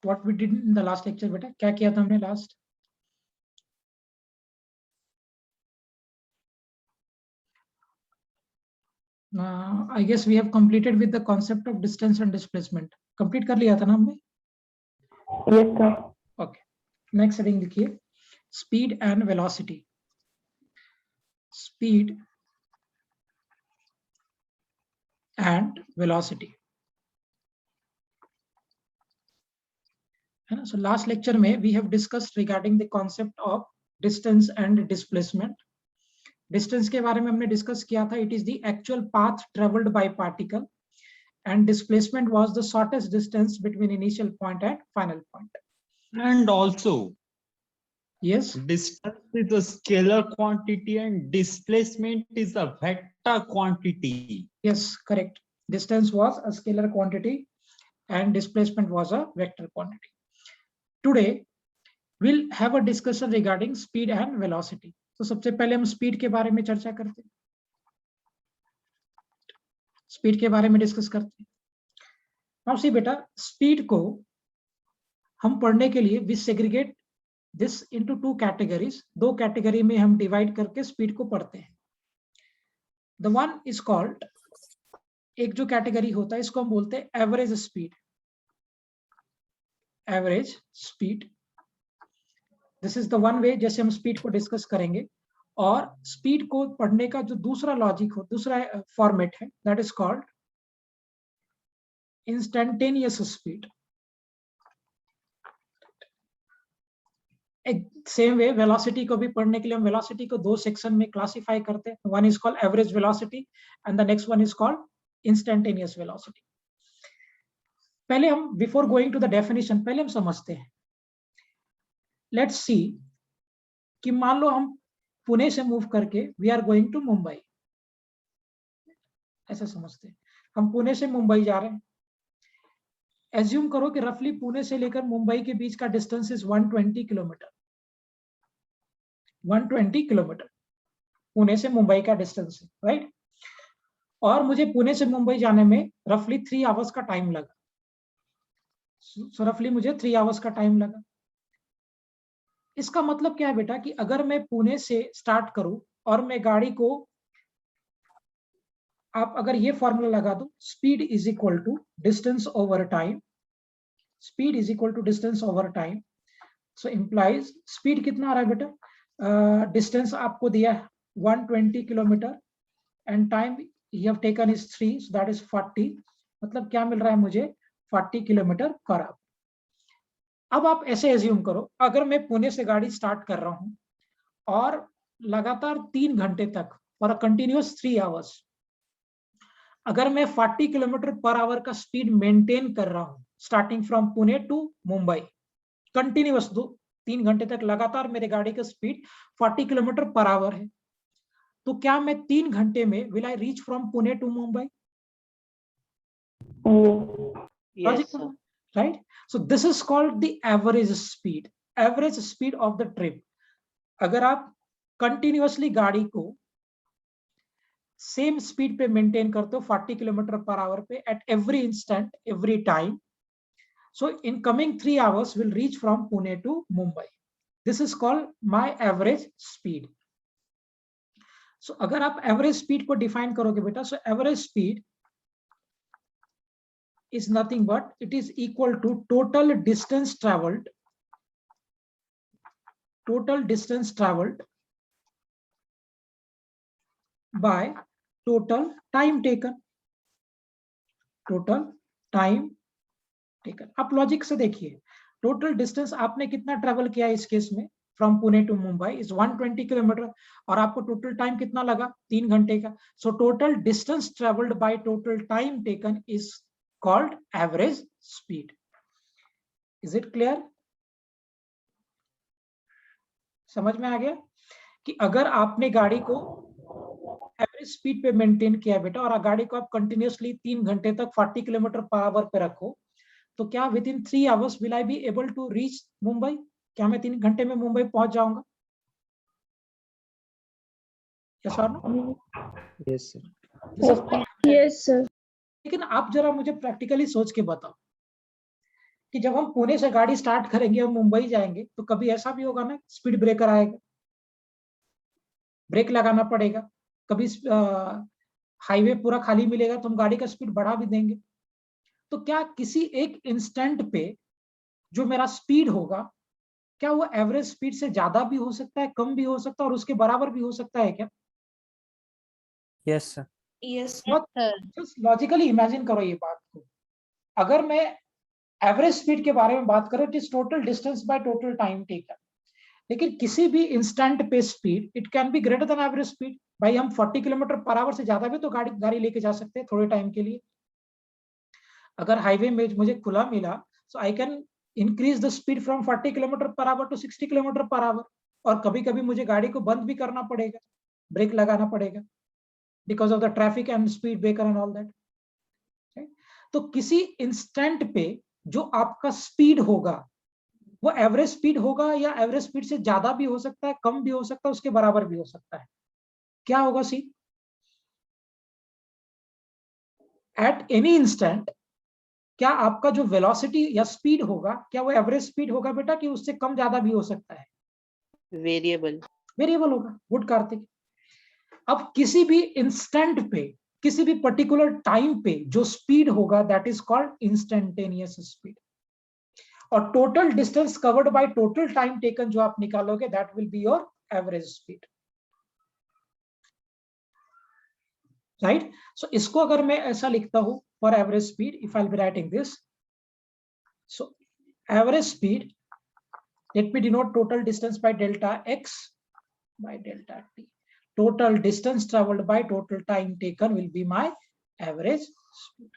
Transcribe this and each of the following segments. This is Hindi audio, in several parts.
what we did in the last lecture बेटा, क्या किया था हमने last? I guess we have completed with the concept of distance and displacement. Complete कर लिया था ना हमने? Yes, sir. Okay. Next heading लिखिए, speed and velocity. Speed and velocity. So last lecture में we have discussed regarding the concept of distance and displacement. Distance के बारे में हमने discuss किया था, it is the actual path traveled by particle, and displacement was the shortest distance between initial point and final point. And also, yes, distance is a scalar quantity and displacement is a vector quantity. Yes, correct. Distance was a scalar quantity and displacement was a vector quantity. Today we'll have a discussion regarding speed and velocity. तो सबसे पहले हम स्पीड के बारे में चर्चा करते हैं, स्पीड के बारे में डिस्कस करते हैं। अब सी बेटा, स्पीड को हम पढ़ने के लिए we segregate this into two categories, दो कैटेगरी में हम डिवाइड करके स्पीड को पढ़ते हैं। द वन इज कॉल्ड, एक जो कैटेगरी होता है इसको हम बोलते हैं average speed. Average speed, this is the one way जैसे हम स्पीड को डिस्कस करेंगे। और स्पीड को पढ़ने का जो दूसरा लॉजिक हो, दूसरा फॉर्मेट है, that is called instantaneous speed. Same way velocity को भी पढ़ने के लिए हम वेलोसिटी को दो सेक्शन में क्लासिफाई करते हैं। One is called average velocity and the next one is called instantaneous velocity. पहले हम, before going to the definition, पहले हम समझते हैं। लेट्स सी कि मान लो हम पुणे से मूव करके we are going to Mumbai, ऐसा समझते हैं। हम पुणे से मुंबई जा रहे हैं। एज्यूम करो कि रफली पुणे से लेकर मुंबई के बीच का distance is 120 kilometre. 120 kilometre Pune से मुंबई का डिस्टेंस है, राइट। और मुझे पुणे से मुंबई जाने में रफली 3 आवर्स का टाइम लगा। सो रफली मुझे 3 आवर्स का टाइम लगा। इसका मतलब क्या है बेटा कि अगर मैं पुणे से स्टार्ट करूं और मैं गाड़ी को, आप अगर ये फॉर्मूला लगा दो, speed is equal to distance over time, speed is equal to distance over time. So implies speed कितना आ रहा है बेटा, डिस्टेंस आपको दिया है 120 kilometre and time you have taken is 3, so that is 40। मतलब क्या मिल रहा है मुझे, 40 किलोमीटर पर आवर। अब आप ऐसे एज्यूम करो, अगर मैं पुणे से गाड़ी स्टार्ट कर रहा हूं और लगातार 3 घंटे तक और कंटिन्यूअस 3 आवर्स, अगर मैं 40 किलोमीटर पर आवर का स्पीड मेंटेन कर रहा हूं starting from Pune to Mumbai, continuous 3 घंटे तक लगातार मेरे गाड़ी का स्पीड 40 किलोमीटर पर आवर है, तो क्या मैं 3 घंटे में will I reach from Pune to Mumbai? Yes, sir. Right? So this is called the average speed of the trip. अगर आप कंटिन्यूअसली गाड़ी को सेम स्पीड पे मेंटेन करते हो 40 किलोमीटर पर आवर पे at every instant, every time, so in coming 3 hours will reach from Pune to Mumbai. This is called my average speed. So अगर आप एवरेज स्पीड को डिफाइन करोगे बेटा, so average speed is nothing but it is equal to total distance traveled by total time taken. आप लॉजिक से देखिए, टोटल डिस्टेंस आपने कितना ट्रेवल किया इस केस में, from Pune to Mumbai is 120 kilometre और आपको टोटल टाइम कितना लगा, 3 घंटे का। So total distance travelled by total time taken is called average speed. Is it clear? समझ में आ गया कि अगर आपने गाड़ी को एवरेज स्पीड पे मेंटेन किया बेटा और गाड़ी को आप कंटिन्यूअसली 3 घंटे तक 40 किलोमीटर पर आवर पे रखो, तो क्या within 3 hours will I be able to reach Mumbai? क्या मैं 3 घंटे में मुंबई पहुंच जाऊंगा? Yes or no? Yes, sir. Yes, sir. लेकिन आप जरा मुझे प्रैक्टिकली सोच के बताओ कि जब हम पुणे से गाड़ी स्टार्ट करेंगे और मुंबई जाएंगे तो कभी ऐसा भी होगा ना, स्पीड ब्रेकर आएगा, ब्रेक लगाना पड़ेगा। कभी हाईवे पूरा खाली मिलेगा तो हम गाड़ी का स्पीड बढ़ा भी देंगे। तो क्या किसी एक इंस्टेंट पे जो मेरा स्पीड होगा, क्या वो एवरेज स्पीड से ज्यादा भी हो सकता है, कम भी हो सकता है और उसके बराबर भी हो सकता है क्या? Yes sir. यस बहुत सर। जस्ट लॉजिकली इमेजिन करो ये बात को। अगर मैं एवरेज स्पीड के बारे में बात करूं, it is total distance by total time taken, लेकिन किसी भी इंस्टेंट पे speed it can be greater than average speed. भाई हम 40 किलोमीटर पर आवर से ज्यादा भी तो गाड़ी लेके जा सकते हैं थोड़े टाइम के लिए। अगर हाईवे में मुझे खुला मिला, so I can increase the speed from 40 kilometre per hour to 60 kilometre per hour. और कभी कभी मुझे गाड़ी को बंद भी करना पड़ेगा, ब्रेक लगाना पड़ेगा, because of the traffic and speed breaker and all that. तो किसी इंस्टेंट पे जो आपका स्पीड होगा वो एवरेज स्पीड होगा, या एवरेज स्पीड से ज्यादा भी हो सकता है, कम भी हो सकता है, उसके बराबर भी हो सकता है। क्या होगा सी? एट एनी इंस्टेंट क्या आपका जो वेलोसिटी या स्पीड होगा, क्या वो एवरेज स्पीड होगा बेटा, कि उससे कम ज्यादा भी हो सकता है? वेरिएबल। वेरिएबल होगा। गुड कार्तिक। अब किसी भी इंस्टेंट पे, किसी भी पर्टिकुलर टाइम पे जो स्पीड होगा that is called instantaneous speed. और total distance covered by total time taken जो आप निकालोगे that will be your average speed, right? So इसको अगर मैं ऐसा लिखता हूं, for average speed if I will be writing this, so average speed, let me denote total distance by delta x by delta t. Total distance traveled by total time taken will be my average speed.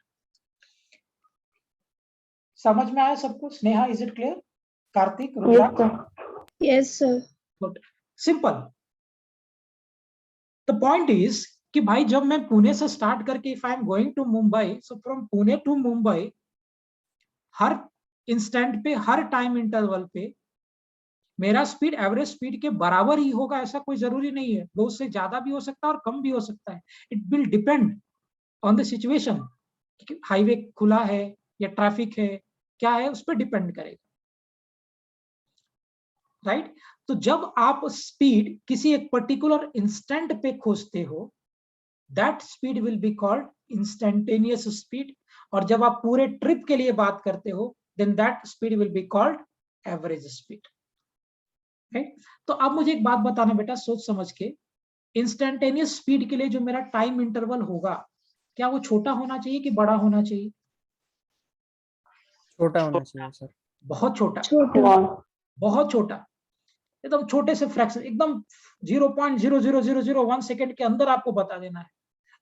समझ में आया सबको? Sneha, is it clear? Kartik, Rudraksh? Yes sir. Good, simple. The point is कि भाई जब मैं पुणे से स्टार्ट करके if I am going to Mumbai, so from Pune to Mumbai हर इंस्टेंट पे, हर टाइम इंटरवल पे मेरा स्पीड एवरेज स्पीड के बराबर ही होगा, ऐसा कोई जरूरी नहीं है। वो उससे ज्यादा भी हो सकता है और कम भी हो सकता है। It will depend on the situation, highway खुला है या ट्रैफिक है, क्या है, उस पर डिपेंड करेगा, राइट? तो जब आप स्पीड किसी एक पर्टिकुलर इंस्टेंट पे खोजते हो, that speed will be called instantaneous speed. और जब आप पूरे ट्रिप के लिए बात करते हो, then that speed will be called average speed, right? तो अब मुझे एक बात बताना बेटा, सोच समझ के। इंस्टेंटेनियस स्पीड के लिए जो मेरा टाइम इंटरवल होगा, क्या वो छोटा होना चाहिए कि बड़ा होना चाहिए? छोटा होना चाहिए सर। बहुत छोटा, छोटा। बहुत छोटा, एकदम छोटे से फ्रैक्शन, एकदम 0.00001 सेकेंड के अंदर आपको बता देना है।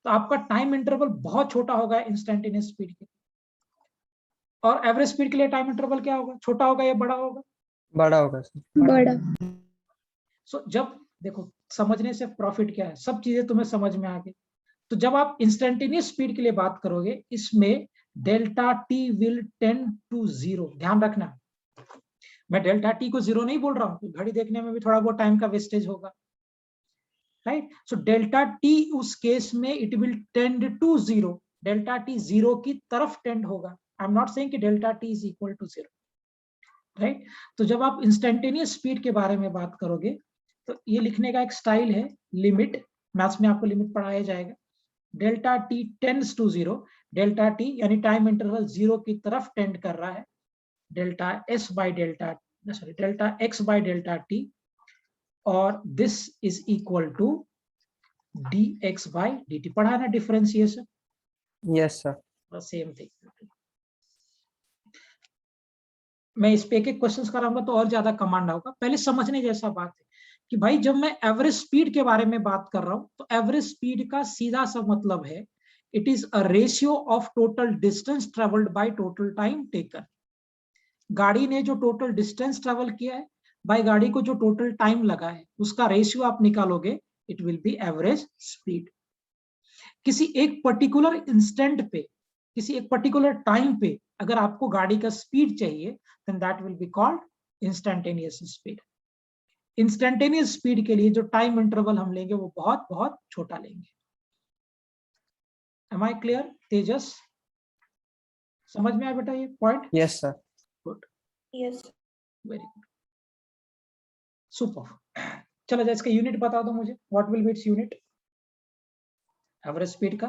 तो आपका टाइम इंटरवल बहुत छोटा होगा इंस्टेंटेनियस स्पीड के। और एवरेज स्पीड के लिए टाइम इंटरवल क्या होगा? छोटा होगा या बड़ा होगा? बड़ा होगा सर। बड़ा। सो जब देखो, समझने से प्रॉफिट क्या है, सब चीजें तुम्हें समझ में आ गई। तो जब आप इंस्टेंटेनियस स्पीड के लिए बात करोगे, इसमें delta t will tend to zero. ध्यान रखना, मैं डेल्टा टी को जीरो नहीं बोल रहा हूं, घड़ी देखने में भी थोड़ा बहुत टाइम का वेस्टेज होगा, राइट? सो डेल्टा टी उस केस में it will tend to zero. Delta t zero की तरफ टेंड होगा। आई एम नॉट सेइंग कि delta t is equal to zero, right? तो जब आप इंस्टेंटेनियस स्पीड के बारे में बात करोगे, तो ये लिखने का एक स्टाइल है लिमिट। मैथ्स में आपको लिमिट पढ़ाया जाएगा। Delta T tends to zero, delta T यानी टाइम इंटरवल जीरो की तरफ टेंड कर रहा है, delta S by delta, sorry, delta X by delta T, और this is equal to D X by D T. पढ़ा ना differentiation? Yes sir. Same thing. मैं इस पे एक क्वेश्चन कराऊंगा तो और ज्यादा कमांड होगा। पहले समझने जैसा बात है कि भाई जब मैं एवरेज स्पीड के बारे में बात कर रहा हूं, तो एवरेज स्पीड का सीधा सा मतलब है it is a ratio of total distance travelled by total time taken. गाड़ी ने जो टोटल डिस्टेंस ट्रेवल किया है बाय गाड़ी को जो टोटल टाइम लगा है, उसका रेशियो आप निकालोगे, it will be average speed. किसी एक पर्टिकुलर इंस्टेंट पे, किसी एक पर्टिकुलर टाइम पे अगर आपको गाड़ी का स्पीड चाहिए, then that will be called instantaneous speed. Instantaneous speed के लिए जो टाइम इंटरवल हम लेंगे वो बहुत बहुत छोटा लेंगे। Am I clear, तेजस? समझ में आया बेटा ये point? Yes sir. Yes. Very good, super. चलो जरा इसका यूनिट बता दो मुझे, what will be its unit average speed का?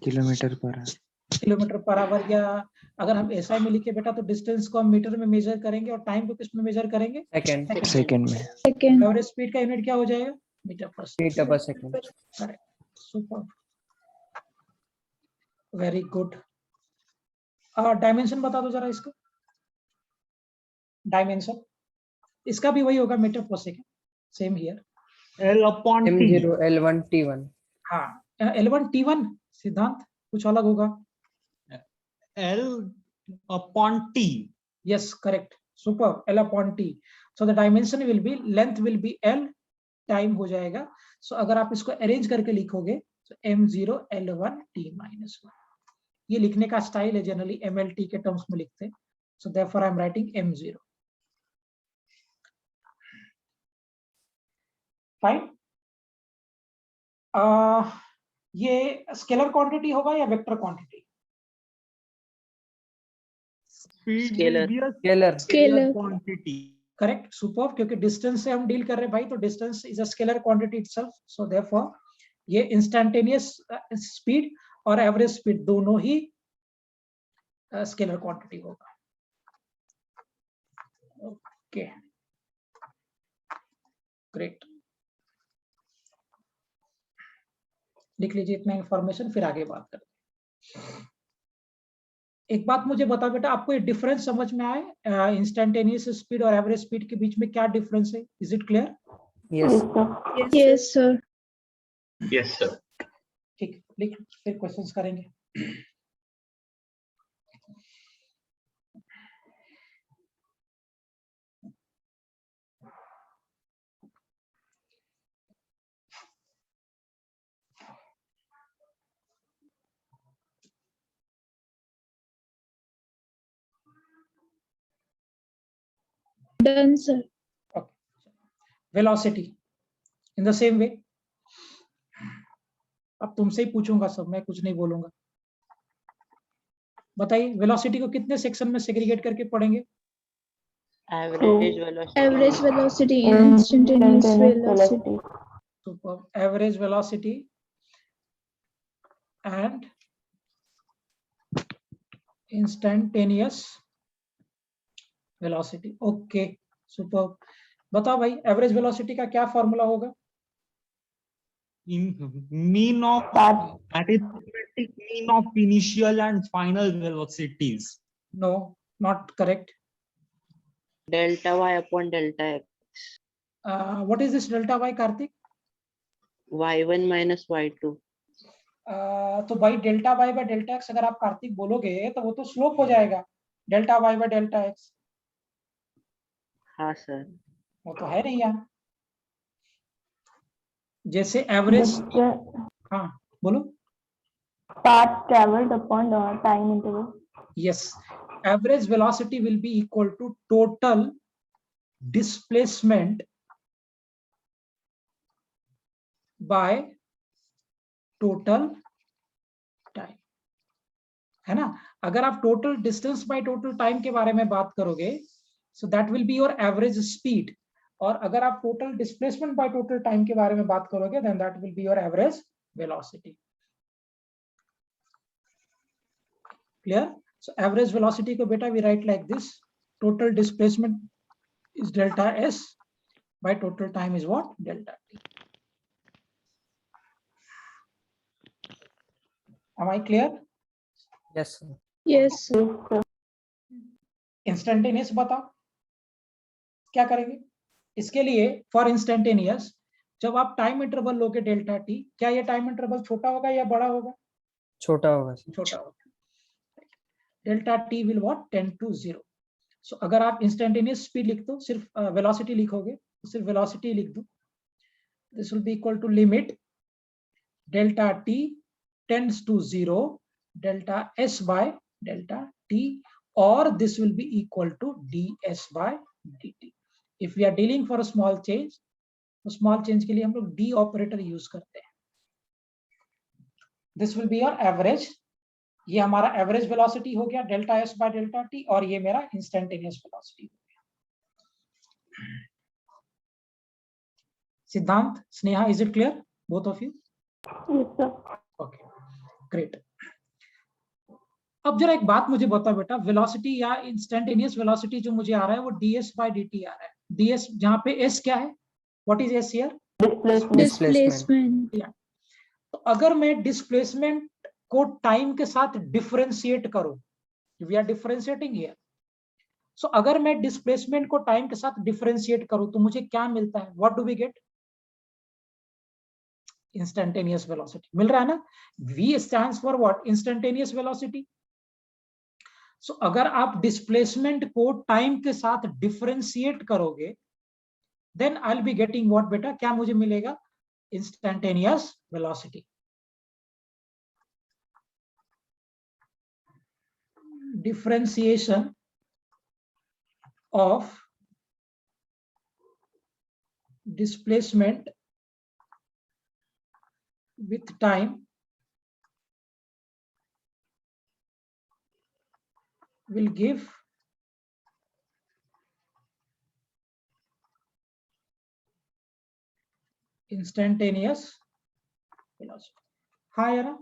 Kilometre per hour. Kilometre per hour, या अगर हम एसआई में लिखे बेटा तो डिस्टेंस को हम मीटर में मेजर करेंगे और टाइम को किस में मेजर करेंगे? सेकंड, सेकंड में। Second. एवरेज स्पीड का यूनिट क्या हो जाएगा? मीटर पर मीटर पर second. Correct, super, very good. Dimension बता दो जरा इसका, डायमेंशन इसका भी वही होगा, मीटर पर second, same here. L upon T. M0 L1 T1। हाँ, L1 T1 सिद्धांत कुछ अलग होगा। L upon T. Yes, correct, super, L upon T. So the dimension will be, length will be L, time हो जाएगा। So अगर आप इसको अरेंज करके लिखोगे तो M0 L1 T minus 1, ये लिखने का स्टाइल है, जनरली MLT के टर्म्स में लिखते हैं। So therefore I am writing M0. Fine. ये स्केलर क्वांटिटी होगा या vector quantity? Speed Scalar. will be a Scalar। scalar Scalar. quantity. Correct, super, क्योंकि डिस्टेंस से हम डील कर रहे हैं भाई, तो distance is a scalar quantity itself. So therefore ये इंस्टेंटेनियस स्पीड और एवरेज स्पीड दोनों ही स्केलर क्वांटिटी होगा। ओके, ग्रेट, लिख लीजिए इतना इंफॉर्मेशन, फिर आगे बात करते हैं। एक बात मुझे बता बेटा, आपको ये डिफरेंस समझ में आए इंस्टेंटेनियस स्पीड और एवरेज स्पीड के बीच में क्या डिफरेंस है? Is it clear? Yes. Yes, sir. Yes, sir. ठीक, लिख, फिर क्वेश्चंस करेंगे। Done, sir. Velocity in the same way. अब तुमसे ही पूछूंगा सब, मैं कुछ नहीं बोलूंगा। बताइए वेलोसिटी को कितने सेक्शन में सेग्रीगेट करके पढ़ेंगे? Average velocity. Average velocity, instantaneous velocity. Superb. Average velocity and instantaneous velocity. Okay, superb. बताओ भाई, एवरेज वेलोसिटी का क्या फॉर्मूला होगा? In mean of arithmetic mean of initial and final velocities. No, not correct. Delta y upon delta x. What is this delta y, Karthik? Y1 minus y2. तो भाई delta y by delta x अगर आप कार्तिक बोलोगे तो वो तो स्लोप हो जाएगा, delta y by delta x. हाँ सर। वो तो है नहीं यहाँ। जैसे एवरेज, हाँ बोलो। Path traveled upon the time interval. Yes, average velocity will be equal to total displacement by total time, है ना? अगर आप total distance by total time के बारे में बात करोगे so that will be your average speed, और अगर आप total displacement bye total time के बारे में बात करोगे then that will be your average velocity. Clear? So average velocity को बेटा we write like this, total displacement is delta s by total time is what? Delta t. Am I clear? Yes, sir. Yes, sir. Instantaneous बताओ क्या करेंगे इसके लिए? फॉर इंस्टेंटेनियस जब आप टाइम इंटरवल लोगे डेल्टा टी, क्या ये टाइम इंटरवल छोटा होगा या बड़ा होगा? छोटा होगा सर। छोटा होगा। Delta t will what? Tend to 0। So अगर आप इंस्टेंटेनियस स्पीड लिख दो, सिर्फ वेलोसिटी लिखोगे तो सिर्फ वेलोसिटी लिख दो, this will be equal to limit delta T tends to 0 delta S by delta t, or this will be equal to ds by dt. If we are dealing for a small change, तो small change के लिए हम लोग d ऑपरेटर यूज करते हैं। This will be your average ये हमारा एवरेज वेलोसिटी हो गया delta S by delta T, और ये मेरा इंस्टेंटेनियस वेलोसिटी हो गया। सिद्धांत, Sneha, is it clear both of you? Yes, sir. Okay, great. अब जरा एक बात मुझे बताओ बेटा, वेलोसिटी या इंस्टेंटेनियस वेलोसिटी जो मुझे आ रहा है वो ds बाय dt आ रहा है। ds जहां पे s क्या है, what is s here? Displacement. Displacement. तो अगर मैं डिस्प्लेसमेंट को टाइम के साथ डिफरेंशिएट करूं, वी आर डिफरेंशिएटिंग हियर, सो अगर मैं डिस्प्लेसमेंट को टाइम के साथ डिफरेंशिएट करूं तो मुझे क्या मिलता है? What do we get? Instantaneous velocity मिल रहा है ना। v stands for what? Instantaneous velocity. So अगर आप डिस्प्लेसमेंट को टाइम के साथ डिफरेंशिएट करोगे then I will be getting what बेटा? क्या मुझे मिलेगा? Instantaneous velocity. Differentiation of displacement with time will give instantaneous velocity. हाँ यार,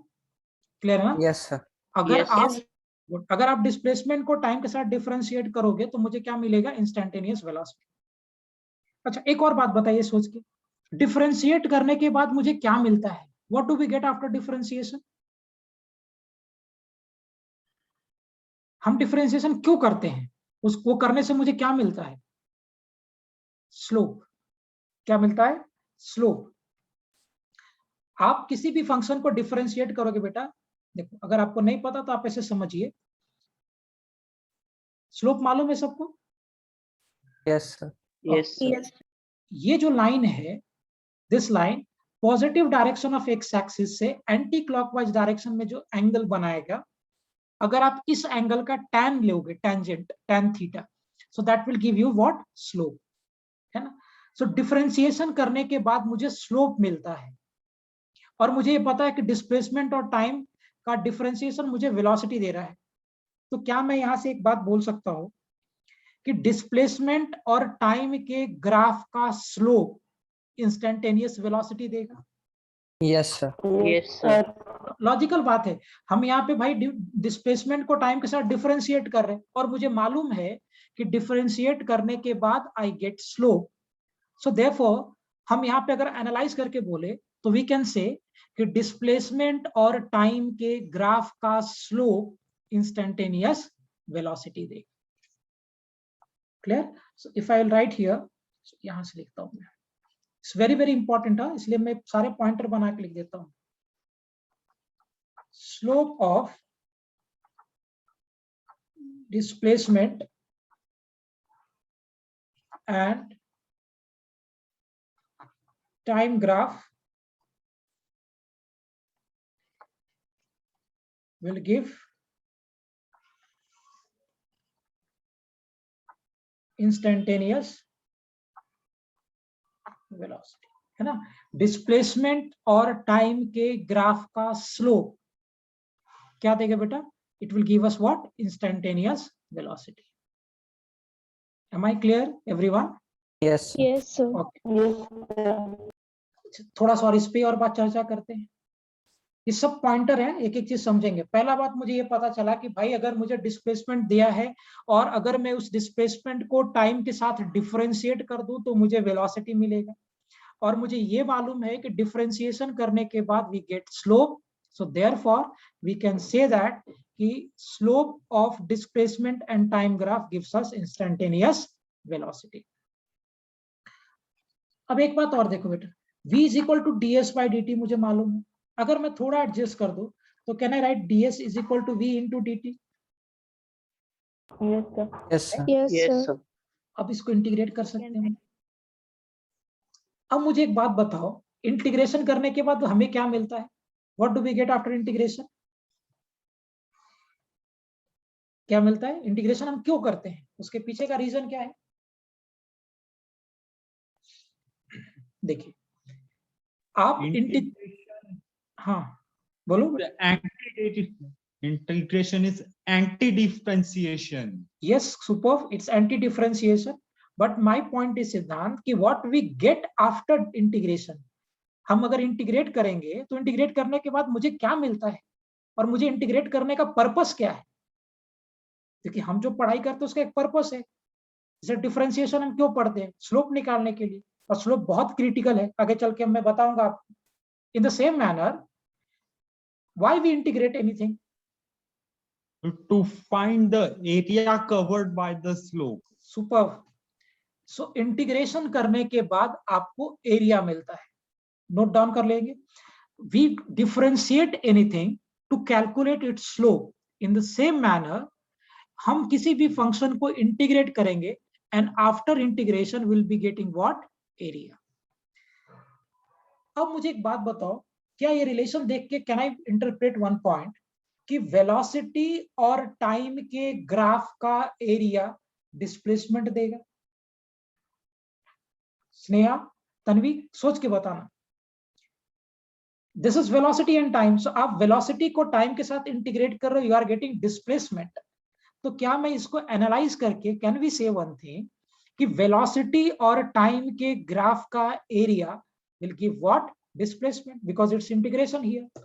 क्लियर है ना? Yes, sir. अगर आप डिस्प्लेसमेंट को टाइम के साथ डिफरेंशिएट करोगे तो मुझे क्या मिलेगा? Instantaneous velocity. अच्छा, एक और बात बताइए सोच के, डिफरेंशिएट करने के बाद मुझे क्या मिलता है? What do we get after differentiation? हम डिफरेंशिएशन क्यों करते हैं? उसको करने से मुझे क्या मिलता है? स्लोप। क्या मिलता है? स्लोप। आप किसी भी फंक्शन को डिफरेंशिएट करोगे बेटा, देखो अगर आपको नहीं पता तो आप ऐसे समझिए, स्लोप मालूम है सबको? Yes, sir. Yes, sir. Yes. ये जो लाइन है, this line positive direction of x axis से एंटी क्लॉकवाइज डायरेक्शन में जो एंगल बनाएगा, अगर आप इस एंगल का tan लोगे, tangent tan theta, so that will give you what? Slope, है ना। सो डिफरेंशिएशन करने के बाद मुझे स्लोप मिलता है, और मुझे ये पता है कि डिस्प्लेसमेंट और टाइम का डिफरेंशिएशन मुझे वेलोसिटी दे रहा है। तो क्या मैं यहां से एक बात बोल सकता हूं कि डिस्प्लेसमेंट और टाइम के ग्राफ का स्लोप इंस्टेंटेनियस वेलोसिटी देगा? Yes, sir. Yes, sir. Logical बात है। हम यहाँ पे भाई डिस्प्लेसमेंट को टाइम के साथ डिफरेंशिएट कर रहे हैं, और मुझे मालूम है कि डिफरेंशिएट करने के बाद I get slope. So therefore हम यहाँ पे अगर एनालाइज करके बोले तो वी कैन से कि डिस्प्लेसमेंट और टाइम के ग्राफ का स्लोप इंस्टेंटेनियस वेलोसिटी देगा। Clear? So if I will write here, यहां से लिखता हूं मैं, इट्स वेरी वेरी इंपॉर्टेंट है, इसलिए मैं सारे पॉइंटर बना के लिख देता हूं। Slope of displacement and time graph will give instantaneous velocity, है ना। डिस्प्लेसमेंट और टाइम के ग्राफ का स्लोप क्या देगा बेटा? It will give us what? Instantaneous velocity. Am I clear everyone? Yes, sir. Yes, sir. Okay, Yes, sir. थोड़ा सा और इस पे और बात चर्चा करते हैं। ये सब पॉइंटर है, एक एक चीज समझेंगे। पहला बात मुझे ये पता चला कि भाई अगर मुझे डिस्प्लेसमेंट दिया है और अगर मैं उस डिस्प्लेसमेंट को टाइम के साथ डिफरेंशिएट कर दूं तो मुझे वेलोसिटी मिलेगा, और मुझे ये मालूम है कि डिफरेंशिएशन करने के बाद we get slope. So therefore we can say that कि slope of displacement and time graph gives us instantaneous velocity. अब एक बात और देखो बेटा, v is equal to ds by dt मुझे मालूम है। अगर मैं थोड़ा एडजस्ट कर दूं तो can I write ds is equal to v into dt? Yes, sir. Yes, sir. Yes, Yes, sir. sir. अब इसको इंटीग्रेट कर सकते हैं। अब मुझे एक बात बताओ, इंटीग्रेशन करने के बाद हमें क्या मिलता है? What do we get after integration? क्या मिलता है? इंटीग्रेशन हम क्यों करते हैं, उसके पीछे का रीजन क्या है? देखिए, आप Integration, हाँ बोलो। the Integration is anti-differentiation. Yes, superb, it's anti differentiation, but my point is सिद्धांत कि what we get after integration, हम अगर इंटीग्रेट करेंगे तो इंटीग्रेट करने के बाद मुझे क्या मिलता है और मुझे इंटीग्रेट करने का पर्पस क्या है, क्योंकि हम जो पढ़ाई करते हैं उसका एक पर्पस है। जैसे डिफरेंशिएशन हम क्यों पढ़ते हैं, स्लोप निकालने के लिए, और स्लोप बहुत क्रिटिकल है, आगे चल के मैं बताऊंगा आपको। In the same manner why we integrate anything, To find the area covered by the slope. सुपर। सो इंटीग्रेशन करने के बाद आपको एरिया मिलता है, नोट डाउन कर लेंगे। We differentiate anything to calculate its slope. In the same manner हम किसी भी फंक्शन को इंटीग्रेट करेंगे and after integration will be getting what, area. अब मुझे एक बात बताओ, क्या ये रिलेशन देख के can I interpret one point कि वेलोसिटी और टाइम के ग्राफ का एरिया डिस्प्लेसमेंट देगा? स्नेहा, तन्वी, सोच के बताना। This is velocity and time, so आप वेलोसिटी को टाइम के साथ इंटीग्रेट कर रहे हो, यू आर गेटिंग डिस्प्लेसमेंट। तो क्या मैं इसको एनालाइज करके can we say one thing कि वेलोसिटी और टाइम के ग्राफ का area will give what, displacement, because it's integration here.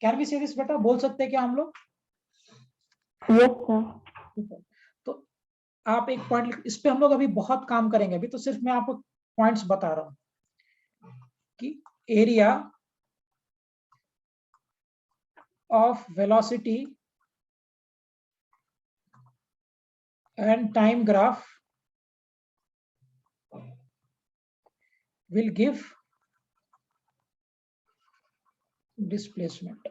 Can we say this बेटा, बोल सकते हैं क्या हम लोग? Yes, sir. तो आप एक पॉइंट, इस पे हम लोग अभी बहुत काम करेंगे, अभी तो सिर्फ मैं आपको पॉइंट्स बता रहा हूं कि area of velocity and time graph will give displacement,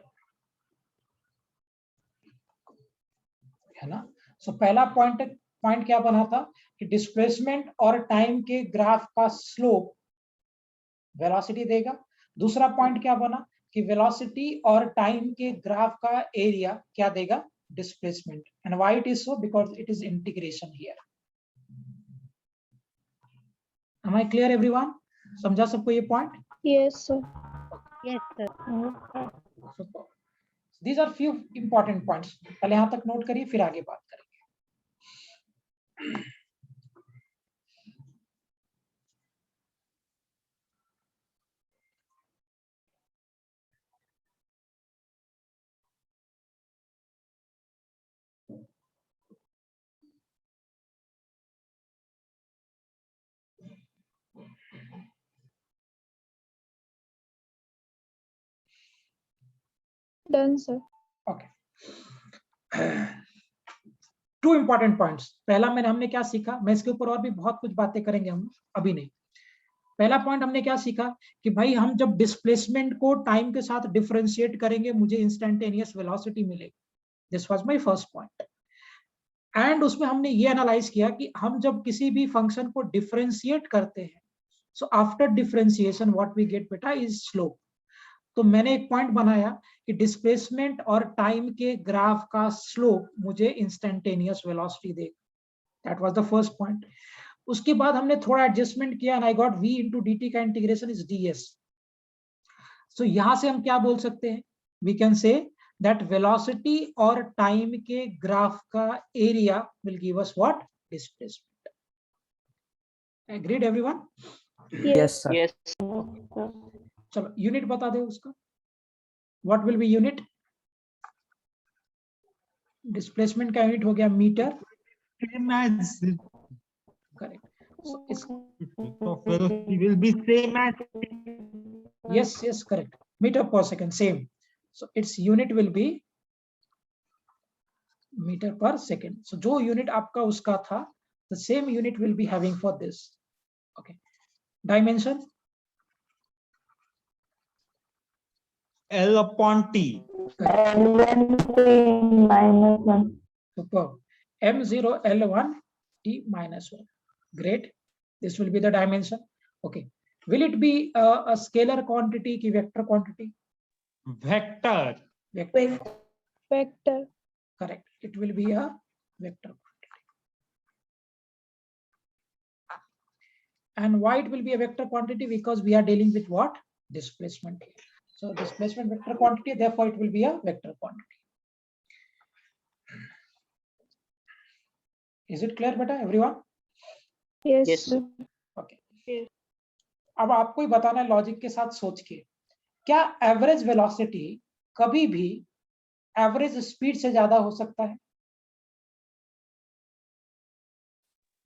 है ना? सो पहला पॉइंट क्या बना था कि डिस्प्लेसमेंट और टाइम के ग्राफ का स्लोप वेलोसिटी देगा। दूसरा पॉइंट क्या बना कि वेलोसिटी और टाइम के ग्राफ का एरिया क्या देगा, displacement. And why it is so, because it is integration here. Am I clear everyone? समझा सबको ये point? Yes, sir. These are few important points, पहले यहां तक नोट करिए, फिर आगे बात करेंगे। Done, sir. Okay, two important points. पहला हमने क्या सीखा, मैं इसके ऊपर और भी बहुत कुछ बातें करेंगे हम, अभी नहीं। पहला पॉइंट हमने क्या सीखा कि भाई हम जब डिस्प्लेसमेंट को टाइम के साथ डिफरेंशिएट करेंगे मुझे इंस्टेंटेनियस वेलोसिटी मिलेगी। This was my first point. And उसमें हमने ये एनालाइज किया कि हम जब किसी भी फंक्शन को डिफरेंशिएट करते हैं, so after differentiation what we get बेटा इज स्लोप। तो मैंने एक पॉइंट बनाया कि डिस्प्लेसमेंट और टाइम के ग्राफ का स्लोप मुझे इंस्टेंटेनियस वेलोसिटी देगा। That was the first point. उसके बाद हमने थोड़ा एडजस्टमेंट किया and I got v into dt का इंटीग्रेशन इज ds। सो यहां से हम क्या बोल सकते हैं, we can say that velocity और टाइम के ग्राफ का area will give us what, displacement. Agreed everyone? Yes, sir. Yes. चलो यूनिट बता दो उसका, what will be unit? Displacement का यूनिट हो गया मीटर, Same as करेक्ट। सो इस velocity will be same as yes correct, meter per second, same. So its unit will be meter per second. So जो unit आपका उसका था, the same unit will be having for this. Okay, dimension L upon T. L1 minus 1. superb, m0 l1 t minus 1. Great, this will be the dimension. Okay, will it be a scalar quantity ki vector quantity? Vector. Vector, Vector. correct, it will be a vector quantity. And why it will be a vector quantity? Because we are dealing with what, displacement here. So displacement vector quantity, therefore it will be a vector quantity. Is it clear beta everyone? Yes, Yes, sir. Okay. अब आपको ही बताना है लॉजिक के साथ सोच के, क्या एवरेज वेलोसिटी कभी भी एवरेज स्पीड से ज्यादा हो सकता है?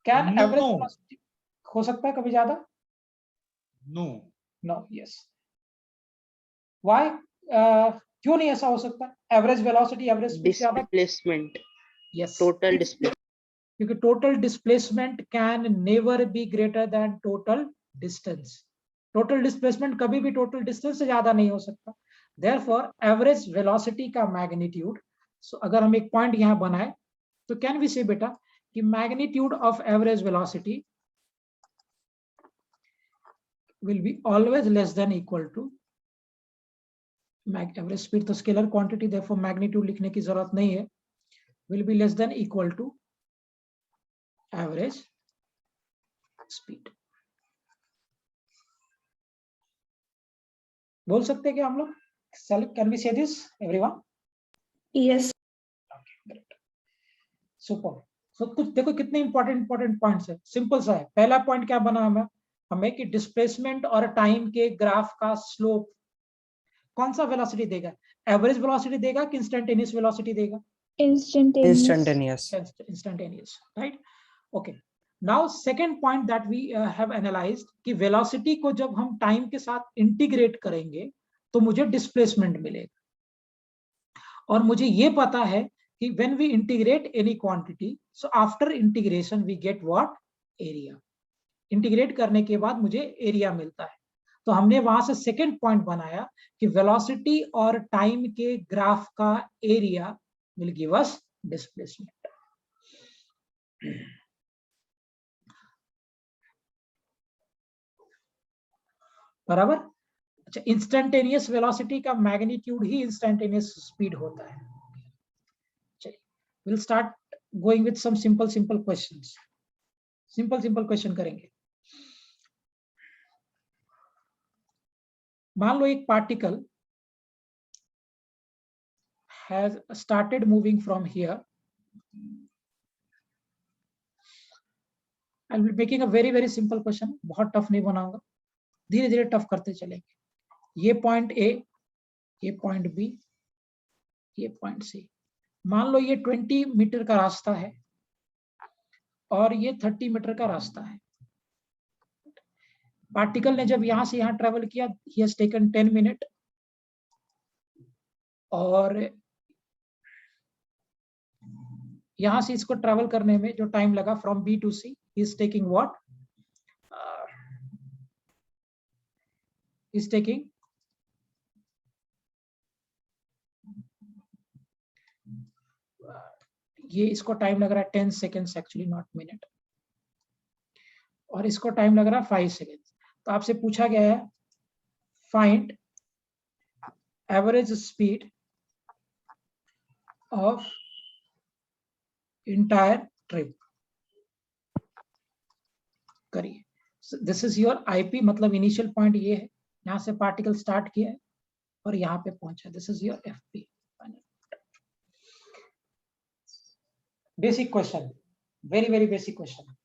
Can No. एवरेज वेलोसिटी हो सकता है कभी ज्यादा? No. No, yes. व्हाई? क्यों नहीं ऐसा हो सकता? एवरेज वेलोसिटी एवरेज स्पीड से ज्यादा? displacement, yes, total displacement. क्योंकि total displacement can never be greater than total distance. Total displacement कभी भी टोटल डिस्टेंस से ज्यादा नहीं हो सकता। देयरफॉर एवरेज वेलोसिटी का मैग्नीट्यूड, सो अगर हम एक पॉइंट यहां बनाए तो कैन वी से बेटा कि magnitude of average velocity will be always less than equal to average speed, तो स्केलर क्वांटिटी, देयरफॉर मैग्नीट्यूड लिखने की जरूरत नहीं है, will be less than equal to average speed. बोल सकते हैं क्या हम लोग? Can we say this everyone? Yes. Super. So कुछ देखो कितने इंपॉर्टेंट पॉइंट्स है, सिंपल सा है। पहला पॉइंट क्या बना हमें कि डिस्प्लेसमेंट और टाइम के ग्राफ का स्लोप कौन सा वेलोसिटी देगा? एवरेज वेलोसिटी देगा कि इंस्टेंटेनियस वेलोसिटी देगा? Instantaneous. Instantaneous, right? Okay. Now second point that we have analyzed कि वेलोसिटी को जब हम टाइम के साथ इंटीग्रेट करेंगे तो मुझे डिस्प्लेसमेंट मिलेगा, और मुझे ये पता है कि when we integrate any quantity, so after integration we get what? area. Integrate करने के बाद मुझे एरिया मिलता है। तो हमने वहां से सेकेंड पॉइंट बनाया कि वेलोसिटी और टाइम के ग्राफ का area will give us displacement. बराबर? अच्छा, इंस्टेंटेनियस वेलोसिटी का मैग्नीट्यूड ही इंस्टेंटेनियस स्पीड होता है। चलिए, will start going with some simple questions. Simple question करेंगे। मान लो एक particle has started moving from here. I'll be making a very simple question, बहुत टफ नहीं बनाऊंगा, धीरे धीरे टफ करते चलेंगे। ये पॉइंट ए, ये पॉइंट बी, ये पॉइंट सी। मान लो ये 20 मीटर का रास्ता है और ये 30 मीटर का रास्ता है। पार्टिकल ने जब यहां से यहां ट्रेवल किया, he has taken 10 मिनट, और यहां से इसको ट्रेवल करने में जो टाइम लगा from B to C, he is taking what? Is taking ये, इसको टाइम लग रहा है 10 सेकेंड्स, एक्चुअली नॉट मिनट, और इसको टाइम लग रहा है 5 सेकेंड्स। तो आपसे पूछा गया है find average speed of entire trip. करिए। दिस इज योर आईपी, मतलब इनिशियल पॉइंट ये है, यहां से पार्टिकल स्टार्ट किया है और यहां पे पहुंचा। This is your FP. Basic question, very basic question.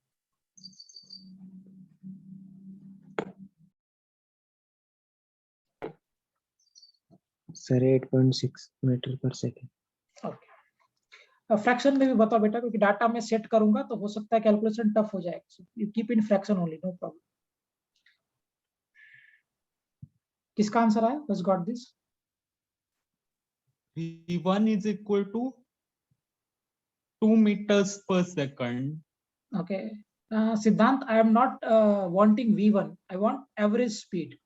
Sir 8.6 metre per second. Okay, fraction में भी बताओ बेटा, क्योंकि डाटा में सेट करूंगा तो हो सकता है कैलकुलेशन टफ हो जाएगा। You keep in fraction only, no problem. किसका आंसर आया? बस got this. V1 is equal to 2 meters per second. Okay, Siddhant, I am not wanting V1, I want average speed.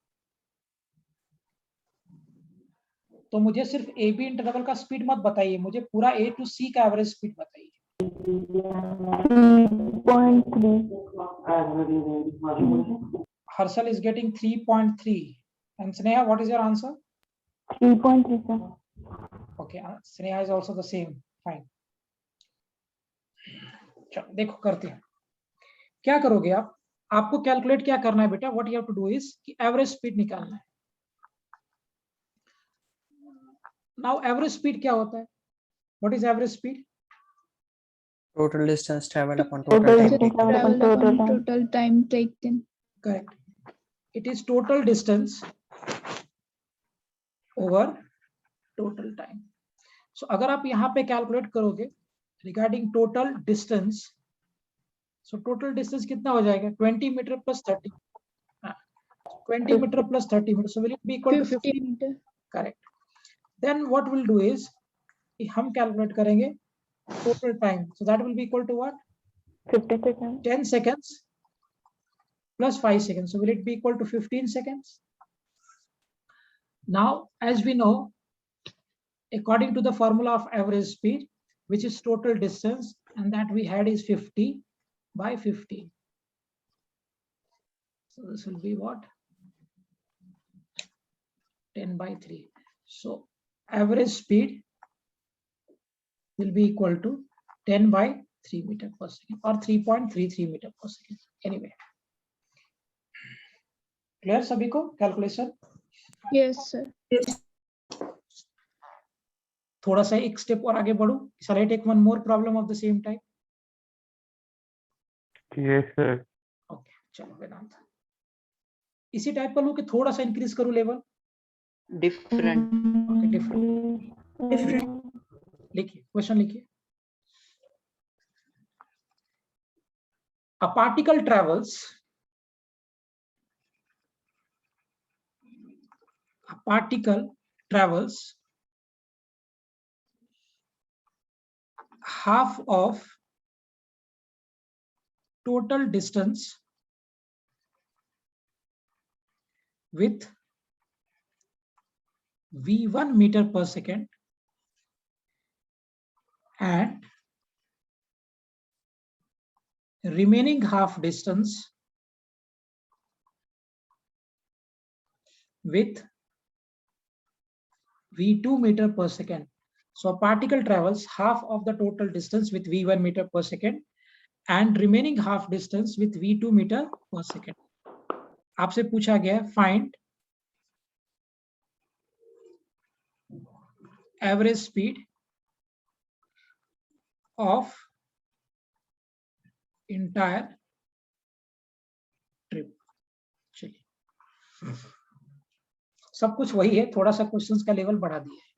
तो मुझे सिर्फ ए बी इंटरवल का स्पीड मत बताइए, मुझे पूरा ए टू सी का एवरेज स्पीड बताइए। 3.3. Harshal is getting 3.3 and Sneha, what is your answer? 3.3, sir. Okay, Sneha is also the same. Fine. चलो देखो करते हैं क्या करोगे आप। आपको कैलकुलेट क्या करना है बेटा, what you have to do is कि एवरेज स्पीड निकालना है। नाउ एवरेज स्पीड क्या होता है? What is average speed? Total distance traveled upon Total total time distance taken. traveled upon Travel total upon time. total time taken. Correct. It is total distance over total time. So अगर आप यहाँ पे कैलकुलेट करोगे regarding total distance, so total distance कितना हो जाएगा? 20 metre plus 30, 20 metre plus 30 metre, so will it be equal to 50? 50 meter. Correct. Then what we'll do is हम कैलकुलेट करेंगे total time, so that will be equal to what? 50 seconds. 10 seconds plus 5 seconds, so will it be equal to 15 seconds? Now, as we know, according to the formula of average speed, which is total distance, and that we had is 50 by 15. So this will be what? 10 by 3. So average speed will be equal to 10 by 3 meter per second or 3.33 meter per second. Anyway, clear sabhi ko calculation? Yes, sir. थोड़ा सा एक स्टेप और आगे बढ़ूं. Shall I take one more problem of the same type? Yes, sir. Okay, चलो वेदांत. इसी टाइप का लूं कि थोड़ा सा इंक्रीज करूं लेवल? different. Okay, different. लिखिए, क्वेश्चन लिखिए. A particle travels half of total distance with v1 meter per second and remaining half distance with v2 meter per second. So a particle travels half of the total distance with v1 meter per second and remaining half distance with v2 meter per second. आपसे पूछा गया है find average speed of entire trip. चलिए, सब कुछ वही है, थोड़ा सा क्वेश्चंस का लेवल बढ़ा दिया है.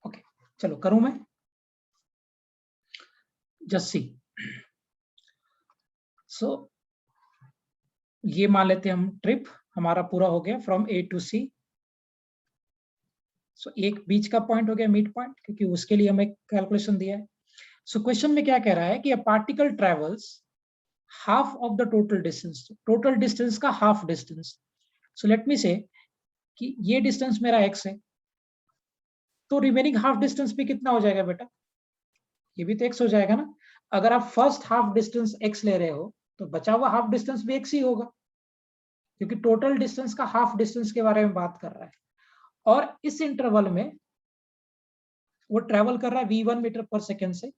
ओके, चलो करूं मैं. Just see. सो ये मान लेते हैं हम ट्रिप हमारा पूरा हो गया फ्रॉम ए टू सी. सो एक बीच का पॉइंट हो गया मिड पॉइंट, क्योंकि उसके लिए हमें कैलकुलेशन दिया है. सो क्वेश्चन में क्या कह रहा है कि a particle travels half of the total distance, total distance का half distance. So let me say कि ये डिस्टेंस मेरा x है, तो रिमेनिंग हाफ डिस्टेंस भी कितना हो जाएगा बेटा? ये भी तो x हो जाएगा ना. अगर आप फर्स्ट हाफ डिस्टेंस x ले रहे हो तो बचा हुआ हाफ डिस्टेंस भी x ही होगा, क्योंकि टोटल डिस्टेंस का हाफ डिस्टेंस के बारे में बात कर रहा है. और इस इंटरवल में वो ट्रेवल कर रहा है v1 मीटर पर सेकेंड से,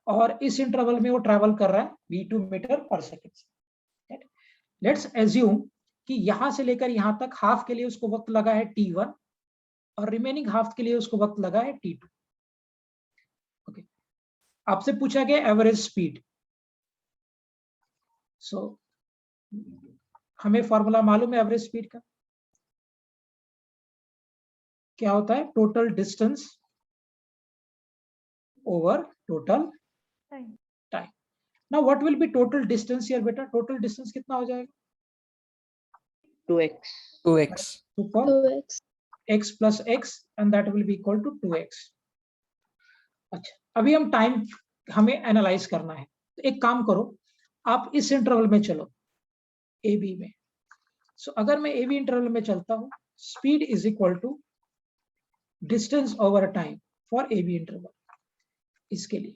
और इस इंटरवल में वो ट्रेवल कर रहा है v2 मीटर पर सेकेंड से. लेट्स एज्यूम कि यहां से लेकर यहां तक हाफ के लिए उसको वक्त लगा है t1 और रिमेनिंग हाफ के लिए उसको वक्त लगा है t2. ओके, आपसे पूछा गया एवरेज स्पीड. सो हमें फॉर्मूला मालूम है एवरेज स्पीड का. क्या होता है? Total distance over total time. Now what will be total distance here बेटा? टोटल डिस्टेंस कितना हो जाएगा? 2x. 2x. Super. 2x. x plus x and that will be equal to 2x. अच्छा, अभी हम टाइम हमें एनालाइज करना है. तो एक काम करो, आप इस इंटरवल में चलो, ए बी में. सो अगर मैं ए बी इंटरवल में चलता हूं, speed is equal to distance over time for A B interval. इसके लिए